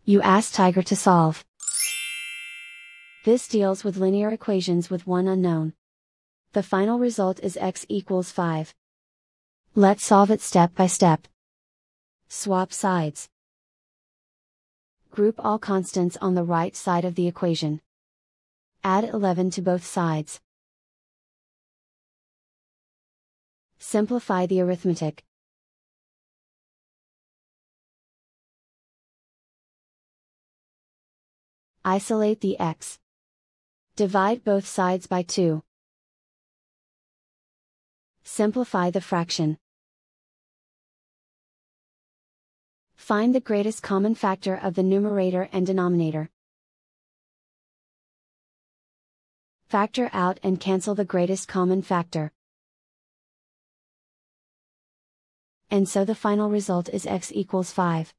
You ask Tiger to solve. This deals with linear equations with one unknown. The final result is x equals 5. Let's solve it step by step. Swap sides. Group all constants on the right side of the equation. Add 11 to both sides. Simplify the arithmetic. Isolate the x. Divide both sides by 2. Simplify the fraction. Find the greatest common factor of the numerator and denominator. Factor out and cancel the greatest common factor. And so the final result is x equals 5.